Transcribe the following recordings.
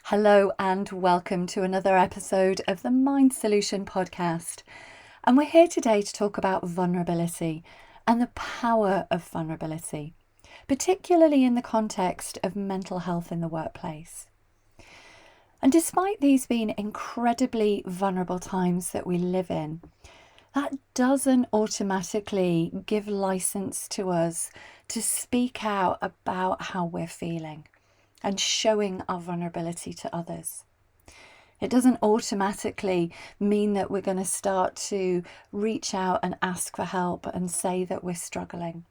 Hello and welcome to another episode of the Mind Solution podcast. And we're here today to talk about vulnerability and the power of vulnerability, particularly in the context of mental health in the workplace. And despite these being incredibly vulnerable times that we live in, that doesn't automatically give license to us to speak out about how we're feeling and showing our vulnerability to others. It doesn't automatically mean that we're going to start to reach out and ask for help and say that we're struggling.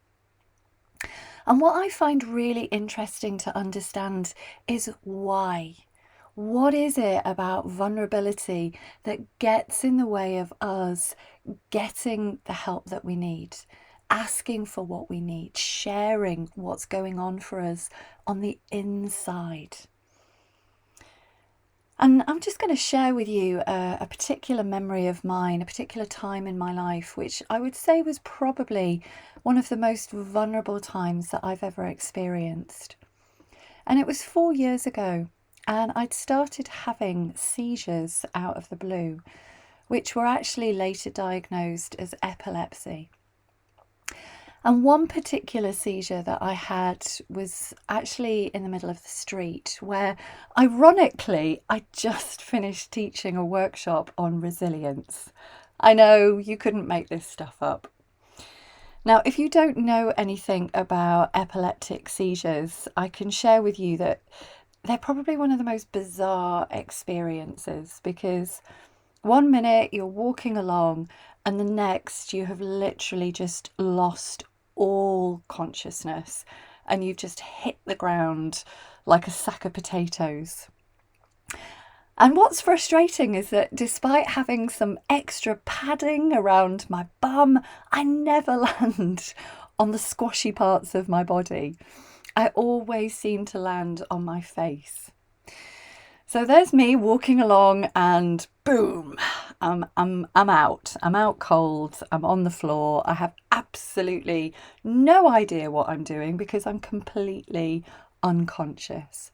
And what I find really interesting to understand is why. What is it about vulnerability that gets in the way of us getting the help that we need, asking for what we need, sharing what's going on for us on the inside? And I'm just going to share with you a particular memory of mine, a particular time in my life, which I would say was probably one of the most vulnerable times that I've ever experienced. And it was 4 years ago, and I'd started having seizures out of the blue, which were actually later diagnosed as epilepsy. And one particular seizure that I had was actually in the middle of the street, where ironically I just finished teaching a workshop on resilience. I know, you couldn't make this stuff up. Now, if you don't know anything about epileptic seizures, I can share with you that they're probably one of the most bizarre experiences, because one minute you're walking along and the next you have literally just lost all consciousness and you've just hit the ground like a sack of potatoes. And what's frustrating is that despite having some extra padding around my bum, I never land on the squashy parts of my body. I always seem to land on my face. So there's me walking along and boom, I'm out. I'm out cold. I'm on the floor. I have absolutely no idea what I'm doing because I'm completely unconscious.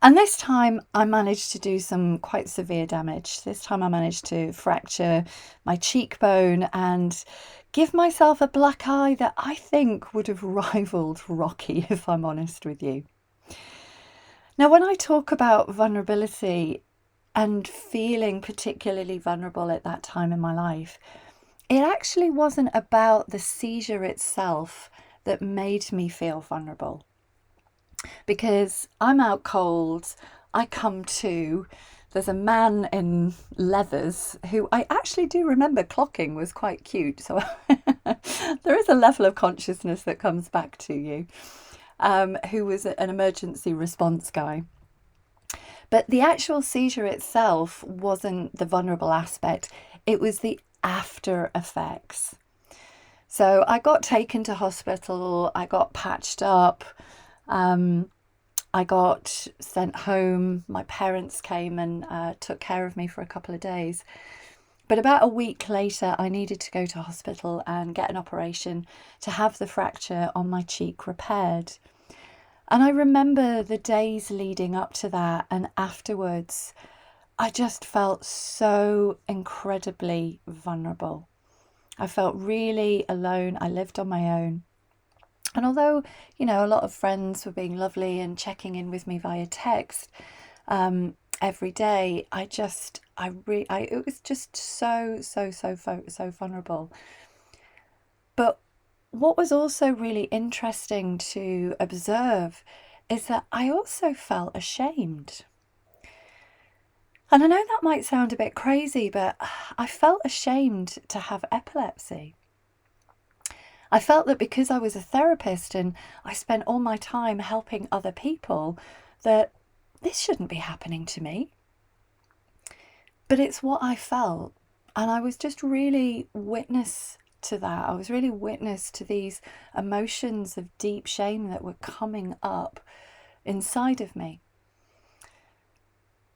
And this time I managed to do some quite severe damage. This time I managed to fracture my cheekbone and give myself a black eye that I think would have rivaled Rocky, if I'm honest with you. Now, when I talk about vulnerability and feeling particularly vulnerable at that time in my life, it actually wasn't about the seizure itself that made me feel vulnerable. Because I'm out cold, I come to, there's a man in leathers who I actually do remember clocking was quite cute. So there is a level of consciousness that comes back to you, who was an emergency response guy. But the actual seizure itself wasn't the vulnerable aspect, it was the after effects. So I got taken to hospital, I got patched up, I got sent home. My parents came and took care of me for a couple of days. But about a week later, I needed to go to hospital and get an operation to have the fracture on my cheek repaired. And I remember the days leading up to that and afterwards, I just felt so incredibly vulnerable. I felt really alone. I lived on my own. And although, a lot of friends were being lovely and checking in with me via text every day, it was just so vulnerable. But what was also really interesting to observe is that I also felt ashamed. And I know that might sound a bit crazy, but I felt ashamed to have epilepsy. I felt that because I was a therapist and I spent all my time helping other people, that this shouldn't be happening to me. But it's what I felt. And I was just really witness to that. I was really witness to these emotions of deep shame that were coming up inside of me.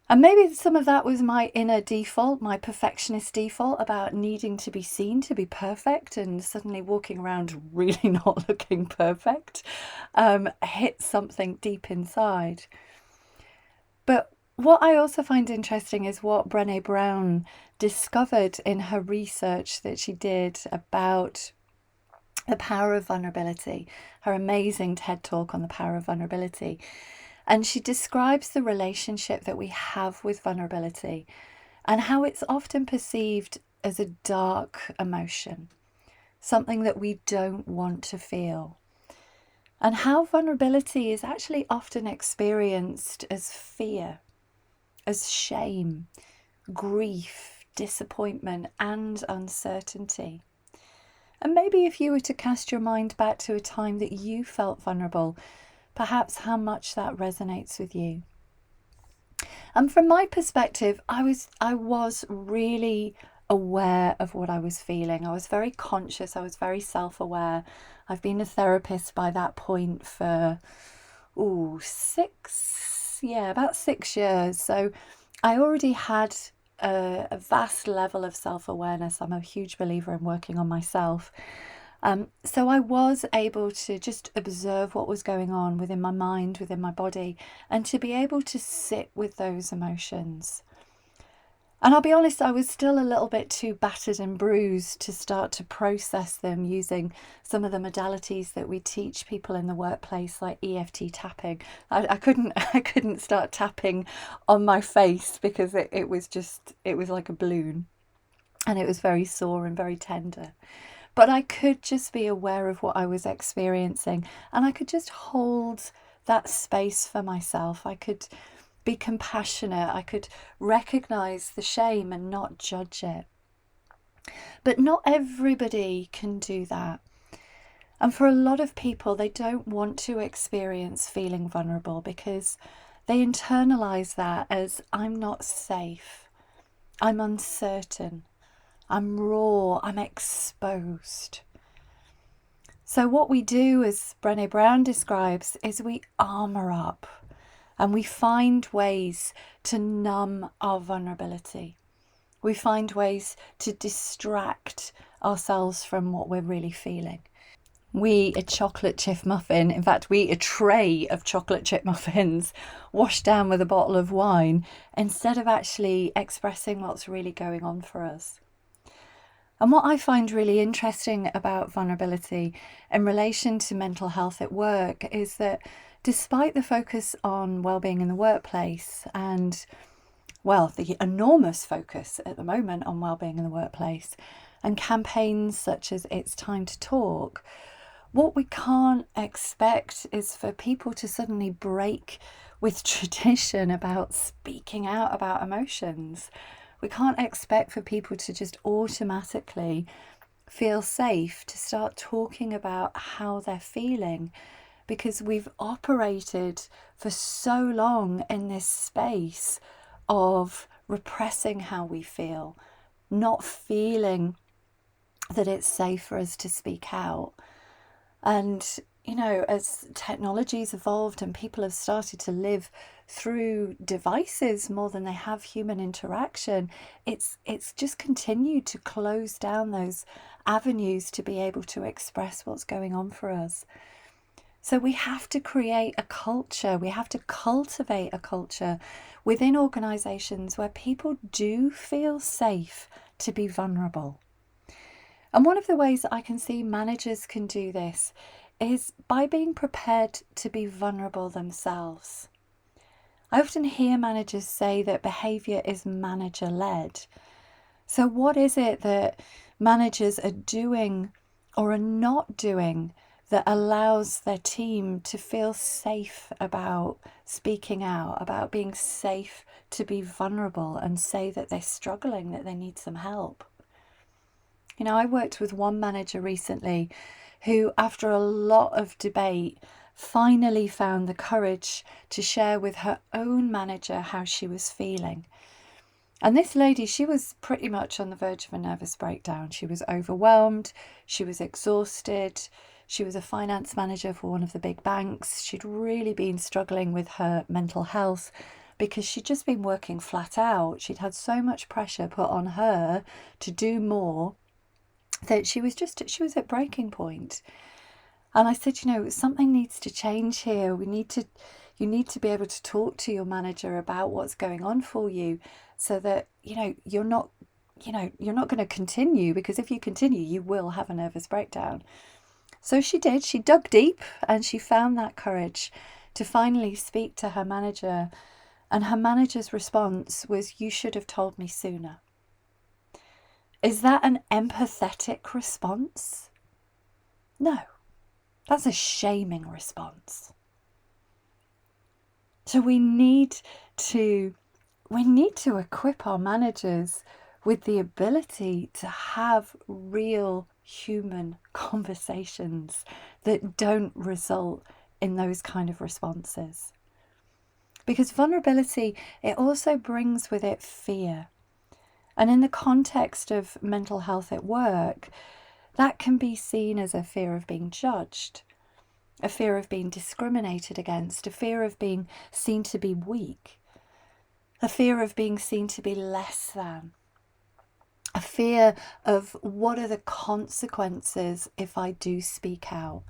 And maybe some of that was my inner default, my perfectionist default about needing to be seen to be perfect, and suddenly walking around really not looking perfect hit something deep inside. But what I also find interesting is what Brené Brown discovered in her research that she did about the power of vulnerability, her amazing TED talk on the power of vulnerability. And she describes the relationship that we have with vulnerability and how it's often perceived as a dark emotion, something that we don't want to feel. And how vulnerability is actually often experienced as fear, as shame, grief, disappointment, and uncertainty. And maybe if you were to cast your mind back to a time that you felt vulnerable, perhaps how much that resonates with you. And from my perspective, I was really aware of what I was feeling. I was very conscious. I was very self-aware. I've been a therapist by that point for about 6 years. So I already had a vast level of self-awareness. I'm a huge believer in working on myself. So I was able to just observe what was going on within my mind, within my body, and to be able to sit with those emotions. And I'll be honest, I was still a little bit too battered and bruised to start to process them using some of the modalities that we teach people in the workplace, like EFT tapping. I couldn't start tapping on my face because it was like a balloon, and it was very sore and very tender. But I could just be aware of what I was experiencing, and I could just hold that space for myself. I could be compassionate. I could recognize the shame and not judge it. But not everybody can do that. And for a lot of people, they don't want to experience feeling vulnerable because they internalize that as I'm not safe, I'm uncertain, I'm raw, I'm exposed. So what we do, as Brené Brown describes, is we armor up and we find ways to numb our vulnerability. We find ways to distract ourselves from what we're really feeling. We eat a chocolate chip muffin. In fact, we eat a tray of chocolate chip muffins washed down with a bottle of wine instead of actually expressing what's really going on for us. And what I find really interesting about vulnerability in relation to mental health at work is that despite the focus on wellbeing in the workplace and, well, the enormous focus at the moment on wellbeing in the workplace and campaigns such as It's Time to Talk, what we can't expect is for people to suddenly break with tradition about speaking out about emotions. We can't expect for people to just automatically feel safe to start talking about how they're feeling, because we've operated for so long in this space of repressing how we feel, not feeling that it's safe for us to speak out. And, as technology's evolved and people have started to live through devices more than they have human interaction, it's just continued to close down those avenues to be able to express what's going on for us. So we have to create a culture, we have to cultivate a culture within organisations where people do feel safe to be vulnerable. And one of the ways that I can see managers can do this is by being prepared to be vulnerable themselves. I often hear managers say that behaviour is manager-led. So what is it that managers are doing or are not doing that allows their team to feel safe about speaking out, about being safe to be vulnerable and say that they're struggling, that they need some help? I worked with one manager recently who, after a lot of debate, finally found the courage to share with her own manager how she was feeling. And this lady, she was pretty much on the verge of a nervous breakdown. She was overwhelmed, she was exhausted, she was a finance manager for one of the big banks. She'd really been struggling with her mental health because she'd just been working flat out. She'd had so much pressure put on her to do more that she was at breaking point. And I said, something needs to change here. We need to, You need to be able to talk to your manager about what's going on for you, so that, you're not going to continue, because if you continue, you will have a nervous breakdown. So she did. She dug deep and she found that courage to finally speak to her manager. And her manager's response was, "You should have told me sooner." Is that an empathetic response? No, that's a shaming response. So we need to equip our managers with the ability to have real human conversations that don't result in those kind of responses. Because vulnerability, it also brings with it fear. And in the context of mental health at work, that can be seen as a fear of being judged, a fear of being discriminated against, a fear of being seen to be weak, a fear of being seen to be less than, a fear of what are the consequences if I do speak out?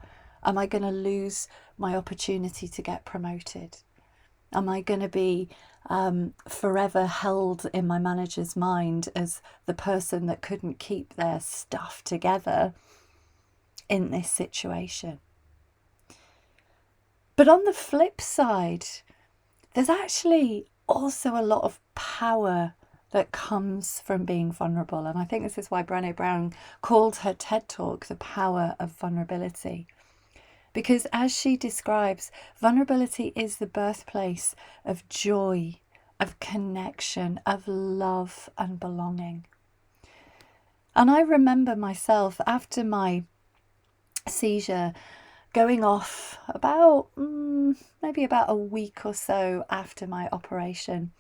Am I going to lose my opportunity to get promoted? Am I going to be forever held in my manager's mind as the person that couldn't keep their stuff together in this situation? But on the flip side, there's actually also a lot of power that comes from being vulnerable. And I think this is why Brené Brown called her TED Talk The Power of Vulnerability. Because as she describes, vulnerability is the birthplace of joy, of connection, of love and belonging. And I remember myself, after my seizure, going off maybe about a week or so after my operation,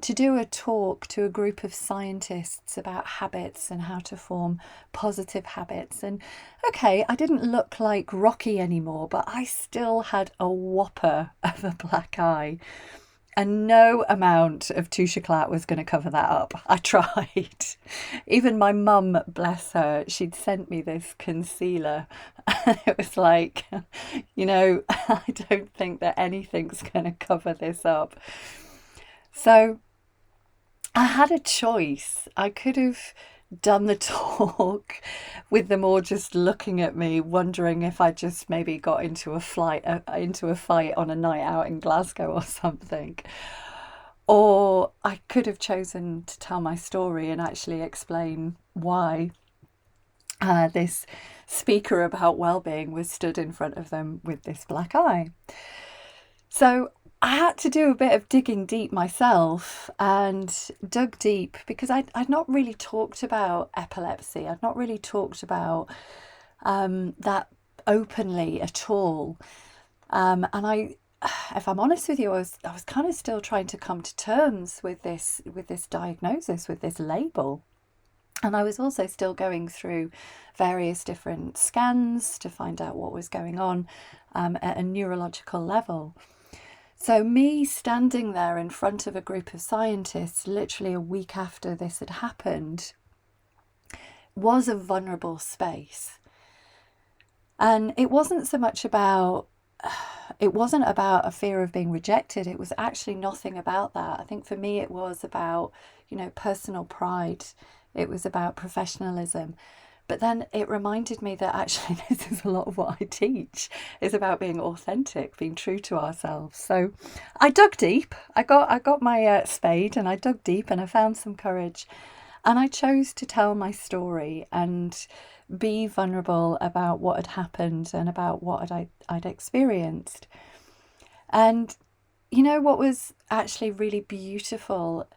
to do a talk to a group of scientists about habits and how to form positive habits. And okay, I didn't look like Rocky anymore, but I still had a whopper of a black eye. And no amount of touche éclat was going to cover that up. I tried. Even my mum, bless her, she'd sent me this concealer. And it was like, I don't think that anything's going to cover this up. So I had a choice. I could have done the talk with them all just looking at me, wondering if I just maybe got into a fight on a night out in Glasgow or something. Or I could have chosen to tell my story and actually explain why this speaker about well-being was stood in front of them with this black eye. So I had to do a bit of digging deep myself, and dug deep because I'd not really talked about epilepsy. I'd not really talked about that openly at all. And if I'm honest with you, I was kind of still trying to come to terms with this diagnosis, with this label. And I was also still going through various different scans to find out what was going on at a neurological level. So me standing there in front of a group of scientists literally a week after this had happened was a vulnerable space. And it wasn't about a fear of being rejected. It was actually nothing about that. I think for me it was about, personal pride. It was about professionalism. But then it reminded me that actually this is a lot of what I teach. It's about being authentic, being true to ourselves. So I dug deep. I got my spade and I dug deep and I found some courage. And I chose to tell my story and be vulnerable about what had happened and about what I'd experienced. And what was actually really beautiful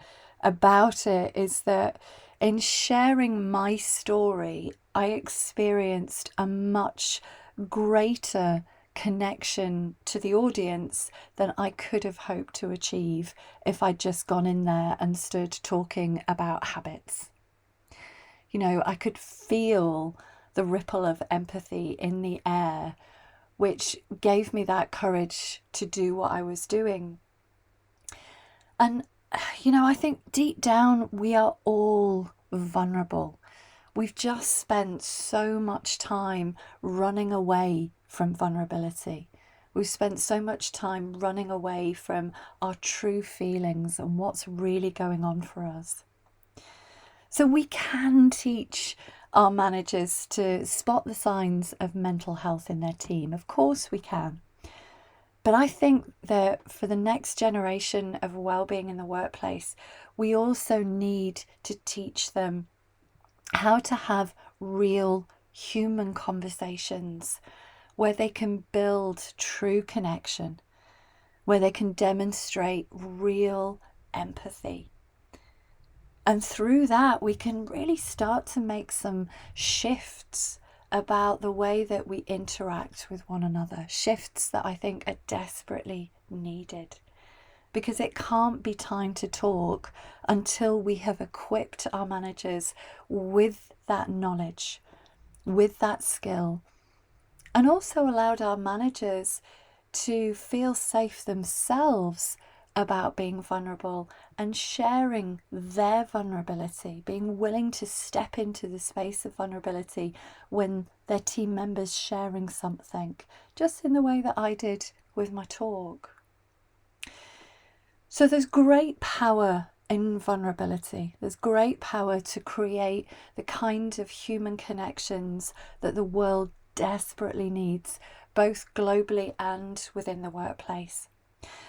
about it is that in sharing my story, I experienced a much greater connection to the audience than I could have hoped to achieve if I'd just gone in there and stood talking about habits. I could feel the ripple of empathy in the air, which gave me that courage to do what I was doing. And I think deep down we are all vulnerable. We've just spent so much time running away from vulnerability. We've spent so much time running away from our true feelings and what's really going on for us. So we can teach our managers to spot the signs of mental health in their team. Of course we can. But I think that for the next generation of wellbeing in the workplace, we also need to teach them how to have real human conversations where they can build true connection, where they can demonstrate real empathy. And through that, we can really start to make some shifts about the way that we interact with one another, shifts that I think are desperately needed. Because it can't be time to talk until we have equipped our managers with that knowledge, with that skill, and also allowed our managers to feel safe themselves about being vulnerable and sharing their vulnerability, being willing to step into the space of vulnerability when their team members sharing something, just in the way that I did with my talk. So there's great power in vulnerability. There's great power to create the kind of human connections that the world desperately needs, both globally and within the workplace.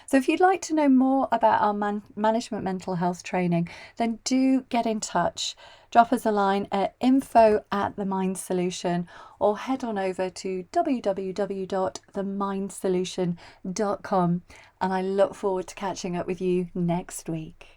So if you'd like to know more about our management mental health training, then do get in touch. Drop us a line at info@themindsolution or head on over to www.themindsolution.com. And I look forward to catching up with you next week.